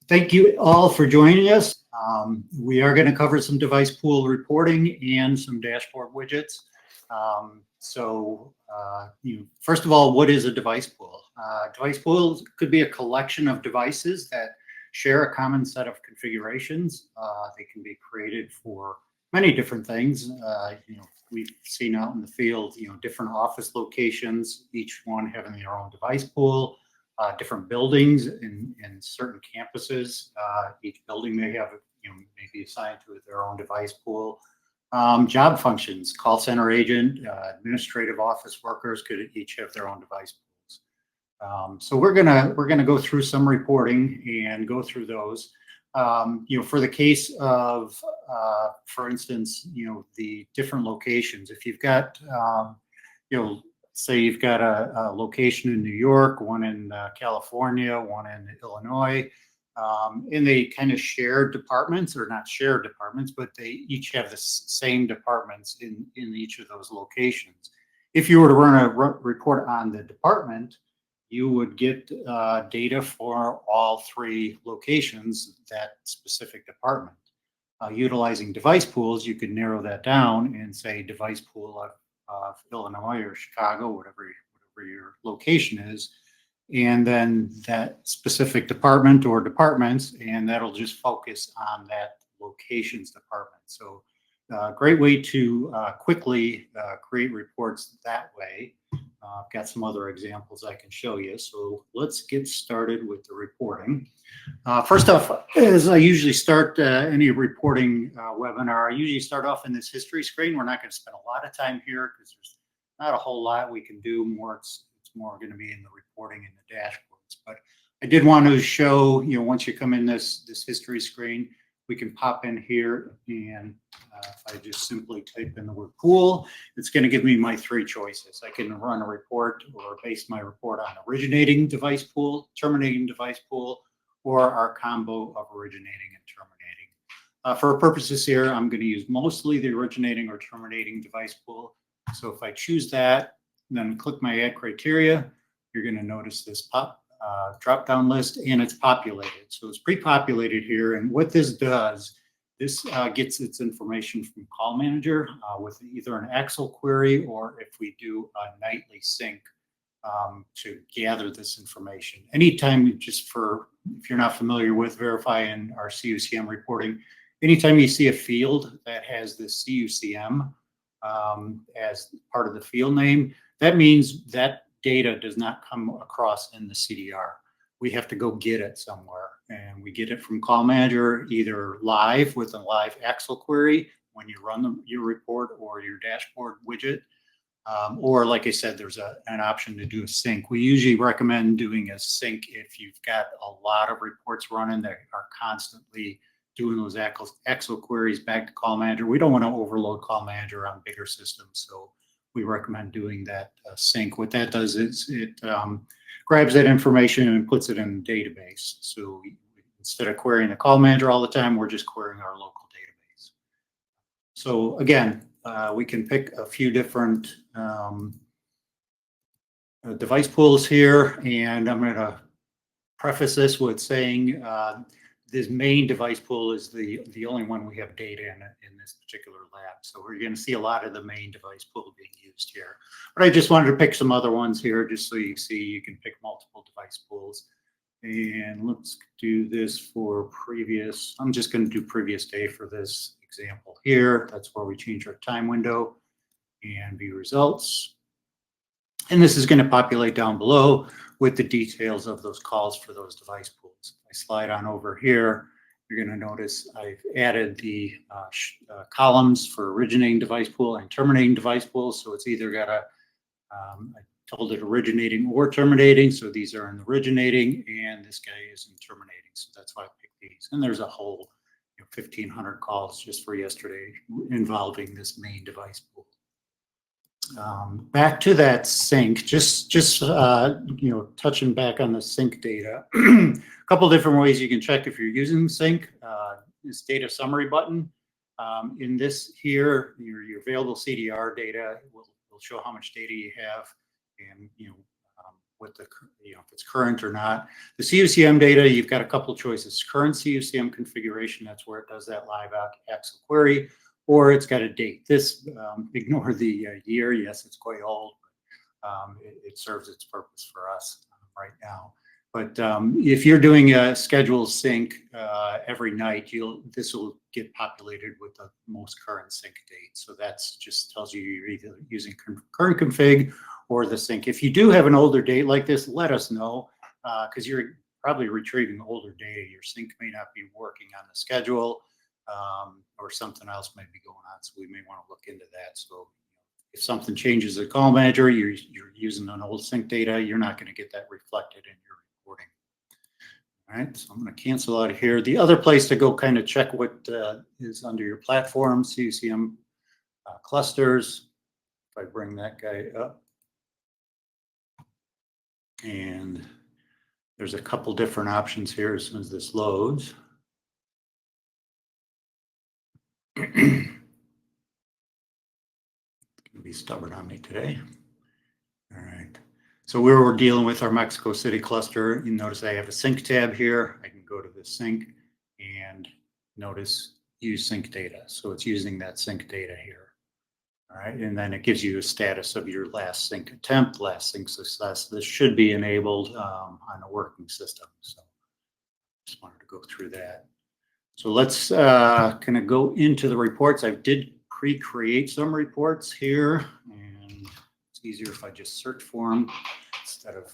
Thank you all for joining us. We are going to cover some device pool reporting and some dashboard widgets. First of all, what is a device pool? Device pools could be a collection of devices that share a common set of configurations. They can be created for many different things. We've seen out in the field, different office locations, each one having their own device pool. Different buildings in certain campuses. Each building may have, may be assigned to their own device pool. Job functions, call center agent, administrative office workers could each have their own device pools. So we're gonna go through some reporting and go through those. For the case of, for instance, the different locations. If you've got, say you've got a location in New York, one in California, one in Illinois, and they kind of share departments, or not share departments, but they each have the same departments in each of those locations. If you were to run a report on the department, you would get data for all three locations, that specific department. Utilizing device pools, you could narrow that down and say device pool of Illinois or Chicago, whatever your location is, and then that specific department or departments, and that'll just focus on that location's department. So great way to quickly create reports that way. I've got some other examples I can show you. So let's get started with the reporting. First off, as I usually start any reporting webinar, I usually start off in this history screen. We're not going to spend a lot of time here because there's not a whole lot we can do. It's more going to be in the reporting and the dashboards. But I did want to show, once you come in this history screen, we can pop in here, and if I just simply type in the word pool, it's going to give me my three choices. I can run a report or base my report on originating device pool, terminating device pool, or our combo of originating and terminating. For purposes here, I'm going to use mostly the originating or terminating device pool. So if I choose that, then click my add criteria, you're going to notice this drop-down list, and it's populated. So it's pre-populated here, and what this does, this gets its information from Call Manager with either an Excel query, or if we do a nightly sync to gather this information. Anytime, if you're not familiar with Variphy and our CUCM reporting, anytime you see a field that has this CUCM as part of the field name, that means that data does not come across in the CDR. We have to go get it somewhere, and we get it from Call Manager either live with a live Excel query when you run your report or your dashboard widget, or like I said, there's an option to do a sync. We usually recommend doing a sync if you've got a lot of reports running that are constantly doing those Excel queries back to Call Manager. We don't want to overload Call Manager on bigger systems, so we recommend doing that sync. What that does is it grabs that information and puts it in a database. So instead of querying the Call Manager all the time, we're just querying our local database. So again, we can pick a few different device pools here, and I'm going to preface this with saying this main device pool is the only one we have data in this particular lab. So we're going to see a lot of the main device pool being used here. But I just wanted to pick some other ones here just so you see you can pick multiple device pools. And let's do this for previous. I'm just going to do previous day for this example here. That's where we change our time window and view results. And this is going to populate down below with the details of those calls for those device pools. If I slide on over here, you're going to notice I've added the columns for originating device pool and terminating device pool. So it's either got I told it originating or terminating. So these are in originating, and this guy is in terminating. So that's why I picked these. And there's a whole 1,500 calls just for yesterday involving this main device pool. Back to that sync, just touching back on the sync data. A couple different ways you can check if you're using sync. This data summary button. In this here, your available CDR data will show how much data you have, and what the, if it's current or not. The CUCM data, you've got a couple of choices. Current CUCM configuration, that's where it does that live Axel query, or it's got a date. This, ignore the year. Yes, it's quite old. It serves its purpose for us right now. But if you're doing a schedule sync every night, this will get populated with the most current sync date. So that's just tells you you're either using current config or the sync. If you do have an older date like this, let us know, because you're probably retrieving older data. Your sync may not be working on the schedule, or something else may be going on. So we may want to look into that. So if something changes the call manager, you're using an old sync data, you're not going to get that reflected in your reporting. All right, so I'm going to cancel out of here. The other place to go kind of check what is under your platform, CUCM clusters. If I bring that guy up, and there's a couple different options here as soon as this loads. Be stubborn on me today. All right. So we're dealing with our Mexico City cluster. You notice I have a sync tab here. I can go to the sync and notice use sync data. So it's using that sync data here. All right. And then it gives you a status of your last sync attempt, last sync success. This should be enabled on a working system. So just wanted to go through that. So let's kind of go into the reports. I did pre-create some reports here, and it's easier if I just search for them instead of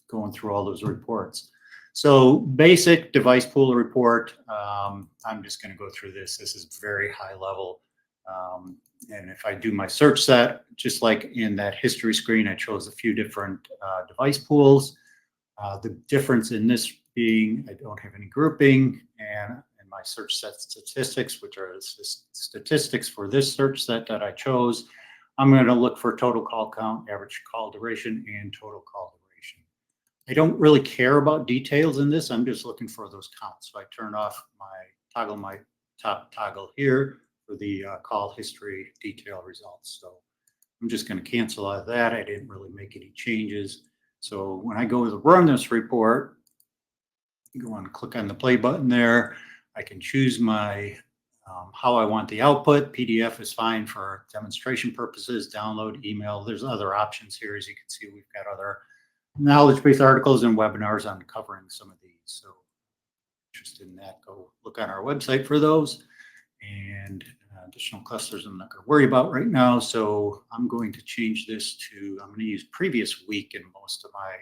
going through all those reports. So basic device pool report. I'm just going to go through this. This is very high level. And if I do my search set, just like in that history screen, I chose a few different device pools. The difference in this being I don't have any grouping, and in my search set statistics, which are the statistics for this search set that I chose, I'm going to look for total call count, average call duration, and total call duration. I don't really care about details in this. I'm just looking for those counts. So I turn off my top toggle here for the call history detail results. So I'm just going to cancel out of that. I didn't really make any changes. So when I go to run this report, go on, click on the play button there. I can choose my how I want the output. PDF is fine for demonstration purposes, download, email. There's other options here. As you can see, we've got other knowledge-based articles and webinars on covering some of these. So if you're interested in that, go look on our website for those. And additional clusters I'm not going to worry about right now. So I'm going to change this to, I'm going to use previous week in most of my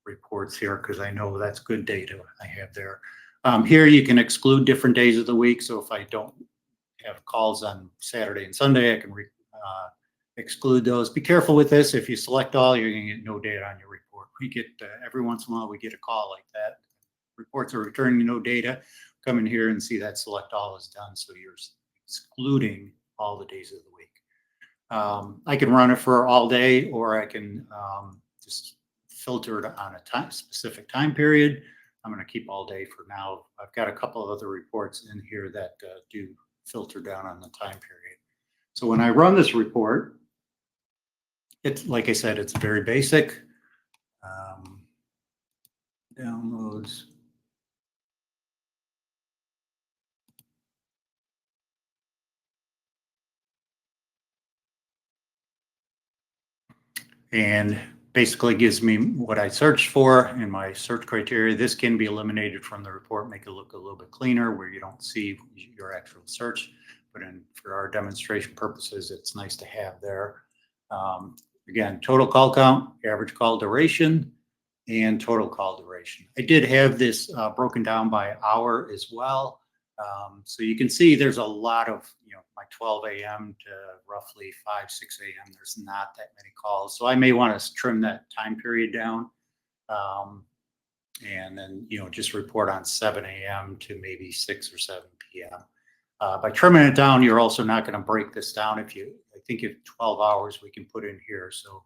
reports here because I know that's good data I have there. Here you can exclude different days of the week. So if I don't have calls on Saturday and Sunday, I can exclude those. Be careful with this. If you select all, you're going to get no data on your report. We get every once in a while we get a call like that. Reports are returning no data. Come in here and see that select all is done. So you're excluding all the days of the week. I can run it for all day, or I can just filter it on a specific time period. I'm going to keep all day for now. I've got a couple of other reports in here that do filter down on the time period. So when I run this report, it's like I said, it's very basic. Downloads. And basically gives me what I searched for in my search criteria. This can be eliminated from the report, make it look a little bit cleaner where you don't see your actual search. But for our demonstration purposes, it's nice to have there. Again, total call count, average call duration, and total call duration. I did have this broken down by hour as well. So you can see there's a lot of, my 12 a.m. to roughly 5, 6 a.m. There's not that many calls. So I may want to trim that time period down. And then, just report on 7 a.m. to maybe 6 or 7 p.m. By trimming it down, you're also not going to break this down. I think if 12 hours we can put in here. So,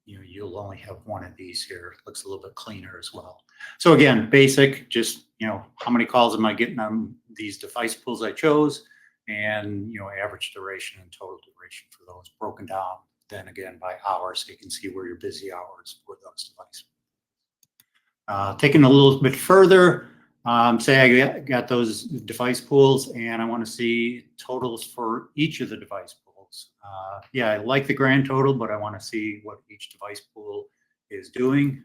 you'll only have one of these here. It looks a little bit cleaner as well. So again, basic, just, how many calls am I getting on these device pools I chose, and, average duration and total duration for those broken down then again by hour, so you can see where your busy hours for those devices. Taking a little bit further, say I got those device pools and I want to see totals for each of the device pools. Yeah, I like the grand total, but I want to see what each device pool is doing.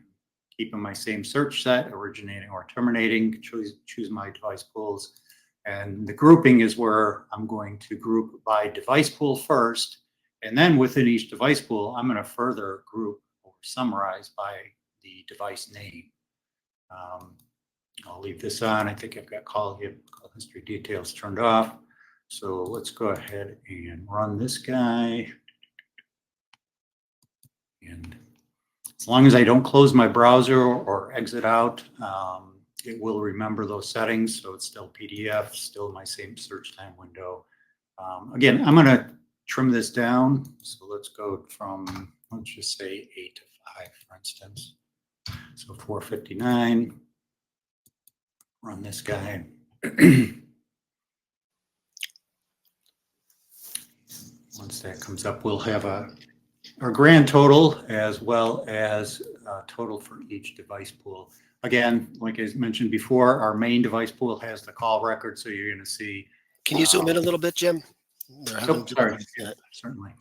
Keeping my same search set, originating or terminating, choose my device pools. And the grouping is where I'm going to group by device pool first. And then within each device pool, I'm going to further group or summarize by the device name. I'll leave this on. I think I've got call history details turned off. So let's go ahead and run this guy. And as long as I don't close my browser or exit out, it will remember those settings. So it's still PDF, still my same search time window. Again, I'm going to trim this down. So let's go from, let's just say 8 to 5, for instance. So 459. Run this guy. Once that comes up, we'll have our grand total as well as a total for each device pool. Again, like I mentioned before, our main device pool has the call record, so you're going to see. Can you zoom in a little bit, Jim? Sorry, yeah, certainly.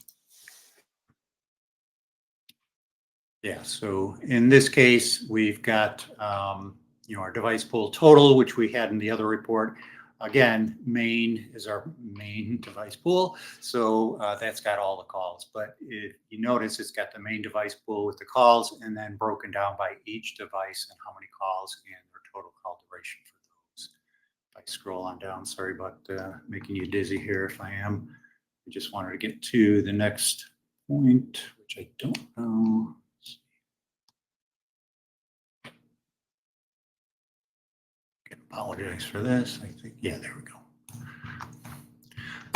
Yeah, so in this case, we've got our device pool total, which we had in the other report. Again, main is our main device pool, so that's got all the calls. But if you notice, it's got the main device pool with the calls, and then broken down by each device and how many calls and their total call duration for those. If I scroll on down, sorry about making you dizzy here. If I am, I just wanted to get to the next point, which I don't know. Apologize for this. I think, yeah, there we go.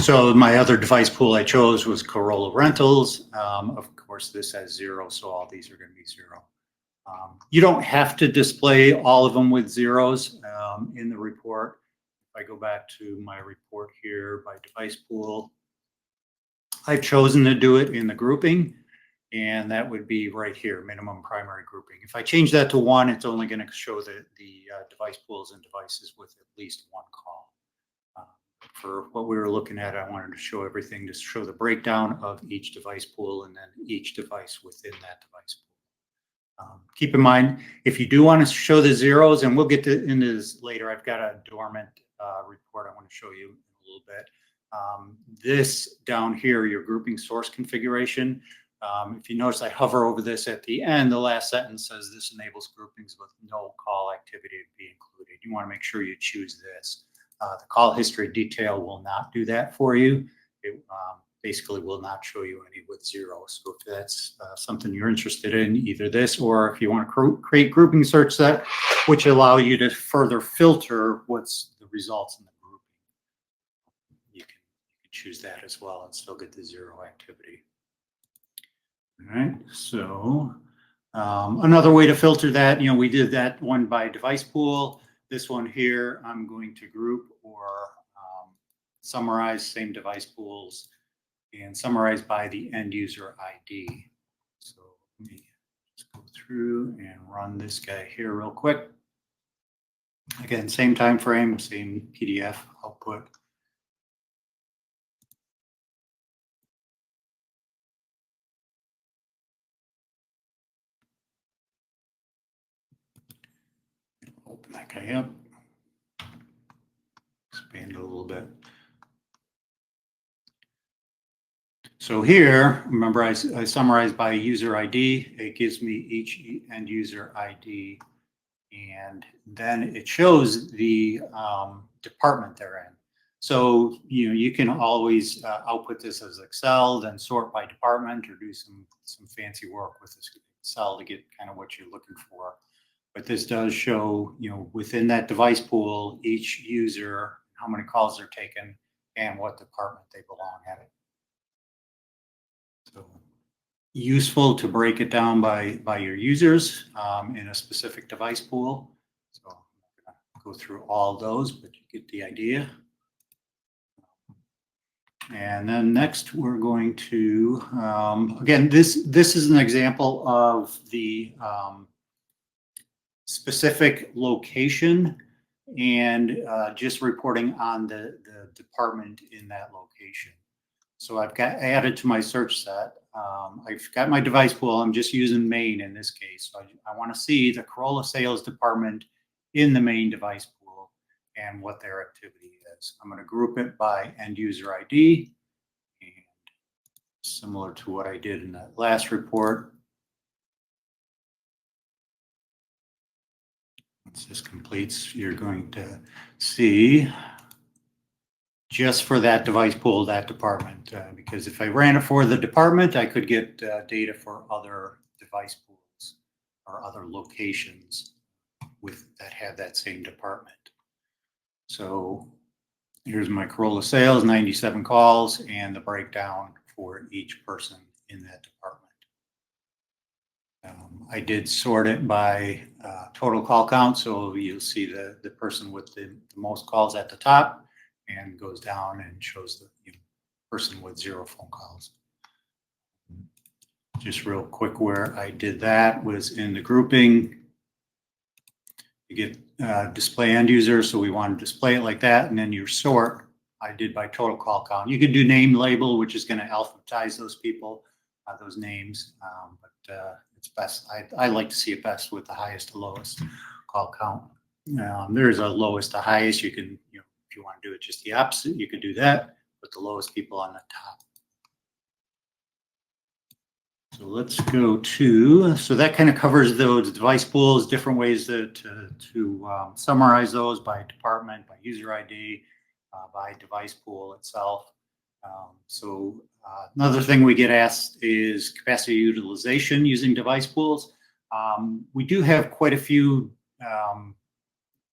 So my other device pool I chose was Corolla Rentals. Of course, this has 0, so all these are going to be 0. You don't have to display all of them with zeros in the report. If I go back to my report here by device pool, I've chosen to do it in the grouping, and that would be right here, minimum primary grouping. If I change that to 1, it's only going to show the device pools and devices with at least 1 call. For what we were looking at, I wanted to show everything, to show the breakdown of each device pool and then each device within that device pool. Keep in mind, if you do want to show the zeros, and we'll get into this later, I've got a dormant report I want to show you in a little bit. This down here, your grouping source configuration. If you notice, I hover over this at the end. The last sentence says this enables groupings with no call activity to be included. You want to make sure you choose this. The call history detail will not do that for you. It basically will not show you any with 0. So if that's something you're interested in, either this, or if you want to create grouping search set, which allow you to further filter what's the results in the grouping, you can choose that as well and still get the 0 activity. All right, so another way to filter that, we did that one by device pool. This one here, I'm going to group or summarize same device pools and summarize by the end user ID. So let me just go through and run this guy here real quick. Again, same time frame, same PDF output. Open that guy up. Expand it a little bit. So here, remember I summarized by user ID. It gives me each end user ID, and then it shows the department they're in. So you can always output this as Excel, then sort by department, or do some fancy work with this Excel to get kind of what you're looking for. But this does show, within that device pool, each user, how many calls they're taking, and what department they belong at. So useful to break it down by your users in a specific device pool. So I'm not going to go through all those, but you get the idea. And then next we're going to, again, this is an example of the specific location and just reporting on the department in that location. So I've got added to my search set. I've got my device pool. I'm just using Maine in this case. So I want to see the Corolla sales department in the Maine device pool and what their activity is. I'm going to group it by end user ID. And similar to what I did in that last report. Once this completes, you're going to see just for that device pool, that department, because if I ran it for the department, I could get data for other device pools or other locations that have that same department. So here's my Corolla sales, 97 calls, and the breakdown for each person in that department. I did sort it by total call count, so you'll see the person with the most calls at the top, and goes down and shows the person with 0 phone calls. Just real quick, where I did that was in the grouping. You get display end user, so we want to display it like that, and then your sort I did by total call count. You could do name label, which is going to alphabetize those people, those names, but it's best. I like to see it best with the highest to lowest call count. There's a lowest to highest. You can, if you want to do it just the opposite, you could do that, with the lowest people on the top. So let's go to, so that kind of covers those device pools, different ways to summarize those by department, by user ID, by device pool itself. Another thing we get asked is capacity utilization using device pools. We do have quite a few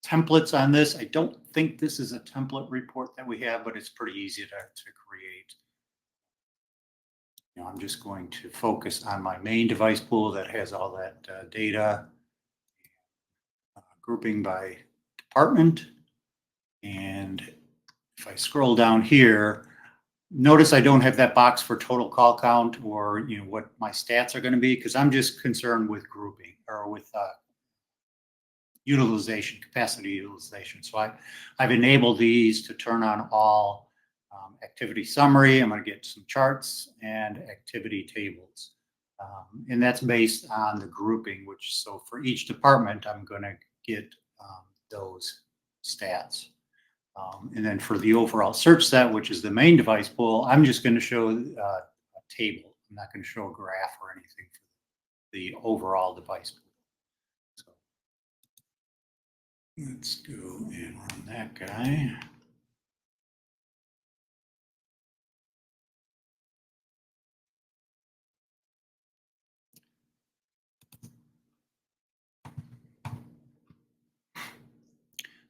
templates on this. I don't think this is a template report that we have, but it's pretty easy to create. I'm just going to focus on my main device pool that has all that data, grouping by department. And if I scroll down here, notice I don't have that box for total call count or what my stats are going to be, because I'm just concerned with grouping or with utilization, capacity utilization. So I've enabled these to turn on all activity summary. I'm going to get some charts and activity tables. And that's based on the grouping, so for each department, I'm going to get those stats. And then for the overall search set, which is the main device pool, I'm just going to show a table. I'm not going to show a graph or anything for the overall device pool. So let's go and run that guy.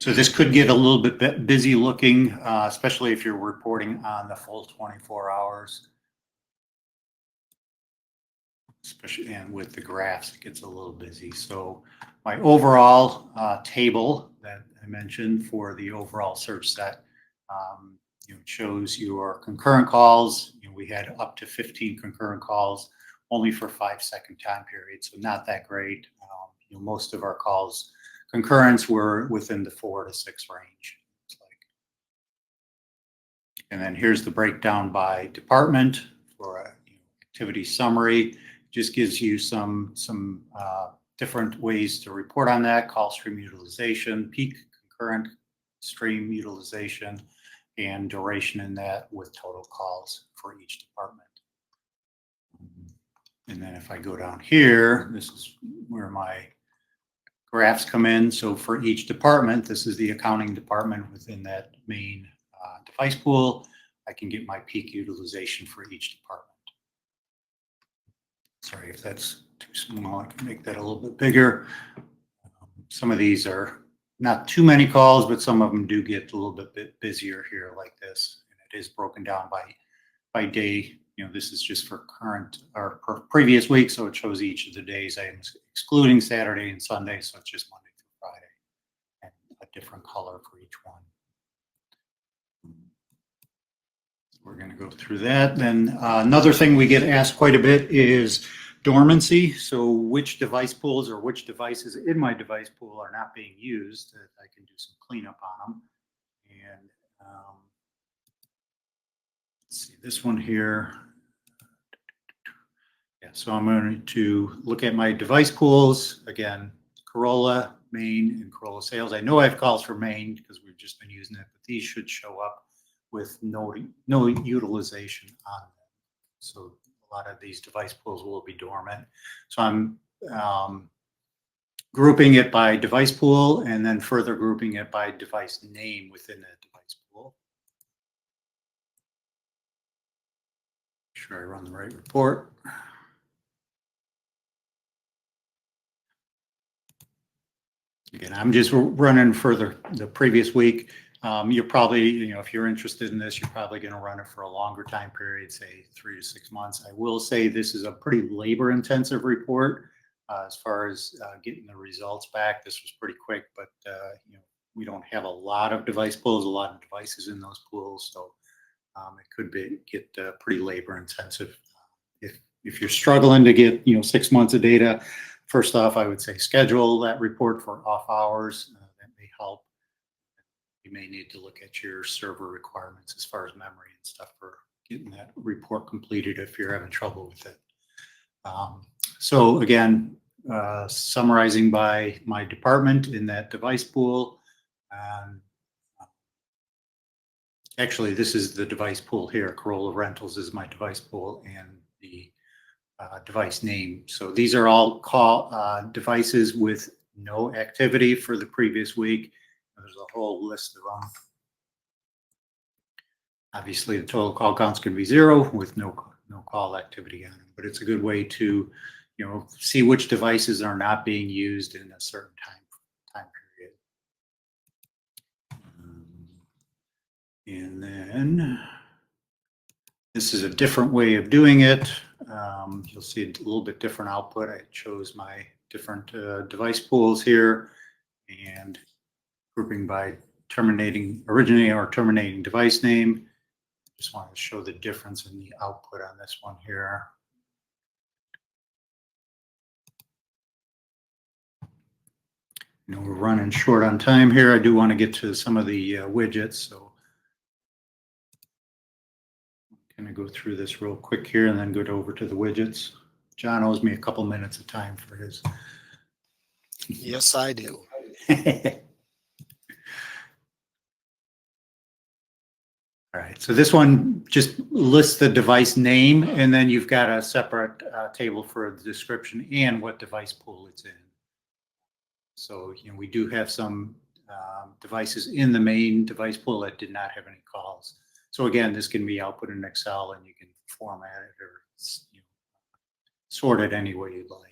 So this could get a little bit busy looking, especially if you're reporting on the full 24 hours. Especially, and with the graphs, it gets a little busy. So my overall table that I mentioned for the overall search set shows your concurrent calls. We had up to 15 concurrent calls, only for 5-second time periods, so not that great. Most of our calls concurrence were within the 4 to 6 range. And then here's the breakdown by department for a activity summary. Just gives you some different ways to report on that: call stream utilization, peak concurrent stream utilization, and duration in that with total calls for each department. And then if I go down here, this is where my graphs come in. So for each department, this is the accounting department within that main device pool. I can get my peak utilization for each department. Sorry if that's too small. I can make that a little bit bigger. Some of these are not too many calls, but some of them do get a little bit busier here like this. And it is broken down by day. This is just for current or previous week, so it shows each of the days. I am excluding Saturday and Sunday, so it's just Monday through Friday, and a different color for each one. We're going to go through that. Then another thing we get asked quite a bit is dormancy. So which device pools or which devices in my device pool are not being used that I can do some cleanup on them. And let's see this one here. Yeah, so I'm going to look at my device pools. Again, Corolla, Maine, and Corolla sales. I know I have calls for Maine because we've just been using it, but these should show up with no utilization on them. So a lot of these device pools will be dormant. So I'm grouping it by device pool and then further grouping it by device name within that device pool. Make sure I run the right report. Again, I'm just running further the previous week. You're probably, if you're interested in this, you're probably going to run it for a longer time period, say 3 to 6 months. I will say this is a pretty labor intensive report as far as getting the results back. This was pretty quick, but we don't have a lot of device pools, a lot of devices in those pools. So it could get pretty labor intensive. If you're struggling to get 6 months of data, first off, I would say schedule that report for off hours. That may help. You may need to look at your server requirements as far as memory and stuff for getting that report completed if you're having trouble with it. So again, summarizing by my department in that device pool. Actually, this is the device pool here. Corolla Rentals is my device pool and the device name. So these are all devices with no activity for the previous week. There's a whole list of them. Obviously, the total call count's going to be 0 with no call activity on them. But it's a good way to, see which devices are not being used in a certain time period. And then this is a different way of doing it. You'll see a little bit different output. I chose my different device pools here and grouping by originating or terminating device name. Just wanted to show the difference in the output on this one here. We're running short on time here. I do want to get to some of the widgets, so I'm going to go through this real quick here and then go over to the widgets. John owes me a couple minutes of time for his. Yes, I do. All right, so this one just lists the device name, and then you've got a separate table for the description and what device pool it's in. So, we do have some devices in the main device pool that did not have any calls. So again, this can be output in Excel, and you can format it or sort it any way you'd like.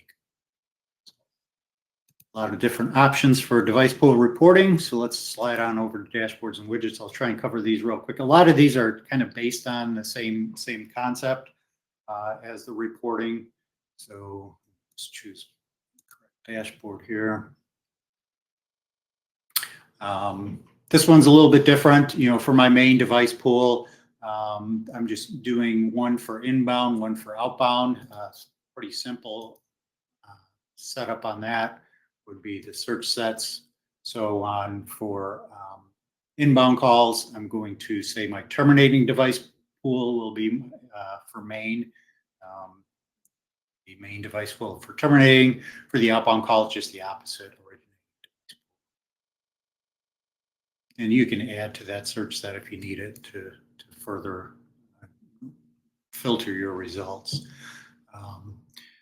A lot of different options for device pool reporting. So let's slide on over to dashboards and widgets. I'll try and cover these real quick. A lot of these are kind of based on the same concept as the reporting. So let's choose dashboard here. This one's a little bit different. For my main device pool, I'm just doing one for inbound, one for outbound. Pretty simple setup on that would be the search sets. So for inbound calls, I'm going to say my terminating device pool will be for main. The main device pool for terminating. For the outbound call, it's just the opposite. And you can add to that search set if you need it to further filter your results.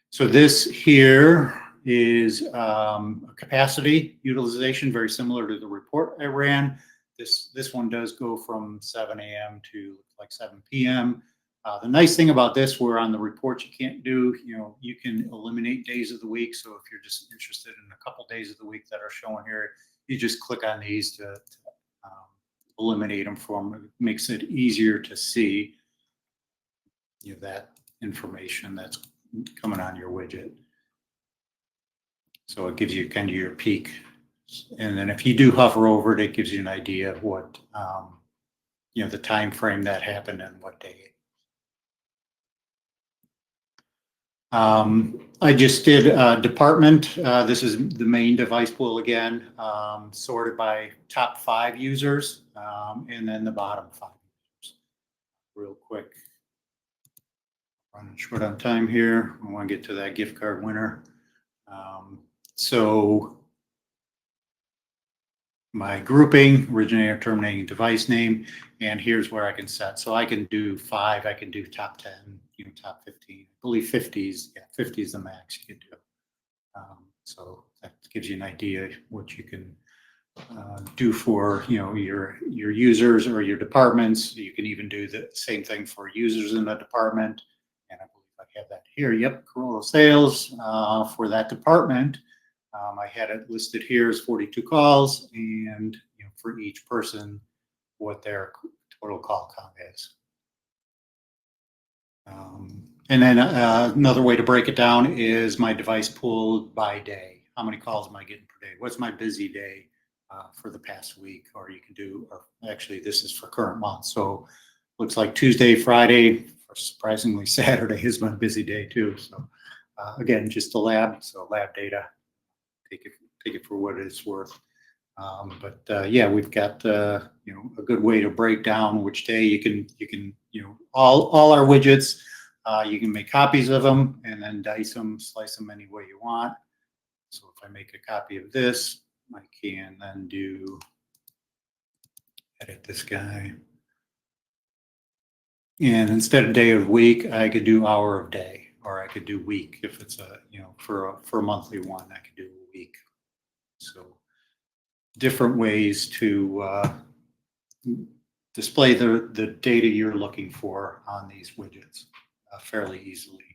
So this here is a capacity utilization, very similar to the report I ran. This one does go from 7 a.m. to like 7 p.m. The nice thing about this, where on the report you can't do, you can eliminate days of the week. So if you're just interested in a couple days of the week that are shown here, you just click on these to eliminate them from. It makes it easier to see that information that's coming on your widget. So it gives you kind of your peak. And then if you do hover over it, it gives you an idea of what the time frame that happened and what day. I just did department. This is the main device pool again, sorted by top 5 users, and then the bottom 5 users. Real quick. Running short on time here. I want to get to that gift card winner. So my grouping, originator, terminating device name, and here's where I can set. So I can do 5, I can do top 10, top 15. I believe 50 is, 50 is the max you can do. So that gives you an idea what you can do for your users or your departments. You can even do the same thing for users in a department. And I believe I have that here. Yep, Corolla sales for that department. I had it listed here as 42 calls, and for each person, what their total call count is. And then another way to break it down is my device pool by day. How many calls am I getting per day? What's my busy day for the past week? Or you can do, or actually this is for current month. So looks like Tuesday, Friday, or surprisingly Saturday is my busy day too. So again, just the lab, so lab data. Take it for what it's worth. But yeah, we've got a good way to break down which day you can all our widgets. You can make copies of them and then dice them, slice them any way you want. So if I make a copy of this, I can then edit this guy. And instead of day of week, I could do hour of day, or I could do week. If it's for a monthly one, I could do a week. So different ways to display the data you're looking for on these widgets fairly easily.